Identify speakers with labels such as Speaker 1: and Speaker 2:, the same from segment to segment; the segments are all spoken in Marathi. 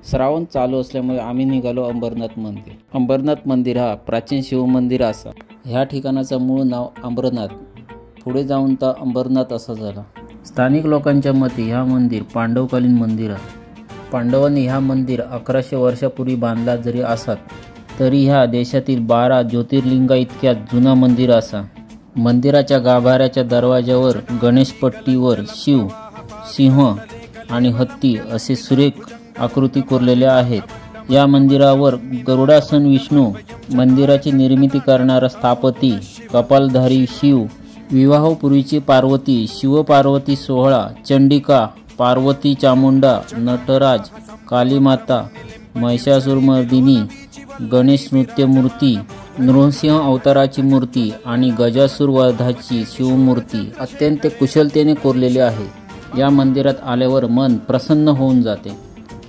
Speaker 1: श्रावण चालू असल्यामुळे आम्ही निघालो अंबरनाथ मंदिर। अंबरनाथ मंदिर हा प्राचीन शिवमंदिर असा। ह्या ठिकाणाचं मूळ नाव अंबरनाथ, पुढे जाऊन तर अंबरनाथ असं झालं। स्थानिक लोकांच्या मते ह्या मंदिर पांडवकालीन मंदिर आहे। पांडवांनी ह्या मंदिर 1100 वर्षापूर्वी बांधला जरी असत तरी ह्या देशातील 12 ज्योतिर्लिंगा इतक्या जुना मंदिर असा। मंदिराच्या गाभाऱ्याच्या दरवाज्यावर गणेशपट्टीवर शिव, सिंह आणि हत्ती असे सुरेख आकृती कोरलेल्या आहेत। या मंदिरावर गरुडासन विष्णू, मंदिराची निर्मिती करणारा स्थापती, कपालधारी शिव, विवाहपूर्वीची पार्वती, शिवपार्वती सोहळा, चंडिका, पार्वती चामुंडा, नटराज, कालीमाता, महिषासुरमर्दिनी, गणेश नृत्य मूर्ती, नृसिंह अवताराची मूर्ती आणि गजासुरवधाची शिवमूर्ती अत्यंत कुशलतेने कोरलेली आहे। या मंदिरात आल्यावर मन प्रसन्न होऊन जाते।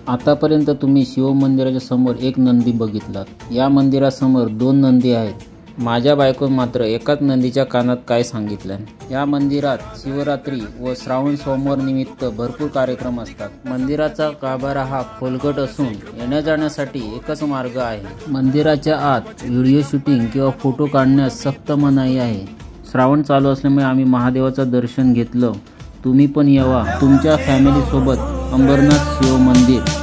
Speaker 1: आतापर्यंत तुम्ही शिवमंदिराच्या समोर एक नंदी बघितलात। या मंदिरासमोर 2 नंदी आहेत। माझ्या बायको मात्र एकाच नंदीच्या कानात काय सांगितलं। या मंदिरात शिवरात्री व श्रावण सोमवार निमित्त भरपूर कार्यक्रम असतात। मंदिराचा गाभारा हा खोलगट असून येण्या जाण्यासाठी एकच मार्ग आहे। मंदिराच्या आत व्हिडिओ शूटिंग किंवा फोटो काढण्यास सक्त मनाई आहे। श्रावण चालू असल्यामुळे आम्ही महादेवाचं दर्शन घेतलं। तुम्ही पण यावा तुमच्या फॅमिली सोबत अंबरनाथ शिव मंदिर।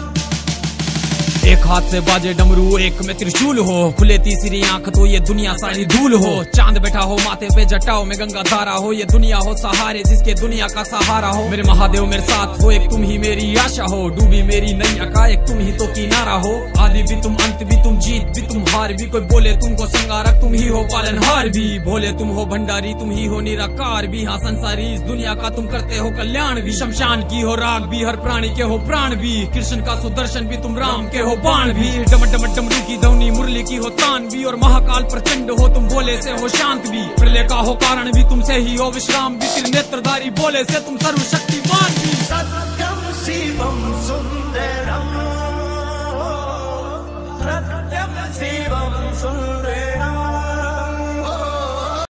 Speaker 2: एक हाथ से बाजे डमरू, एक में त्रिशूल हो, खुले तीसरी आंख तो ये दुनिया सारी धूल हो। चांद बैठा हो माथे पे, जटाओं में गंगा धारा हो, ये दुनिया हो सहारे जिसके दुनिया का सहारा हो। मेरे महादेव मेरे साथ हो, एक तुम ही मेरी आशा हो, डूबी मेरी नैया का एक तुम ही तो किनारा हो। आदि भी तुम, अंत भी तुम, जीत भी तुम, हार भी। कोई बोले तुमको संगारक, तुम ही हो पालनहार भी। भोले तुम हो भंडारी, तुम ही हो निराकार भी। हाँ संसारी इस दुनिया का तुम करते हो कल्याण भी। शमशान की हो राग भी, हर प्राणी के हो प्राण भी। कृष्ण का सुदर्शन भी तुम, राम के हो बाण भी। डम डम डमरू की ध्वनि, मुरली की हो तान भी। और महाकाल प्रचंड हो तुम, भोले से हो शांत भी। प्रलय का हो कारण भी, तुमसे ही हो विश्राम भी। त्रिनेत्रधारी भोले से तुम सर्वशक्तिमान भी।
Speaker 3: सत्यम शिवम सुंदरम, सत्यम शिवम सुंदरम।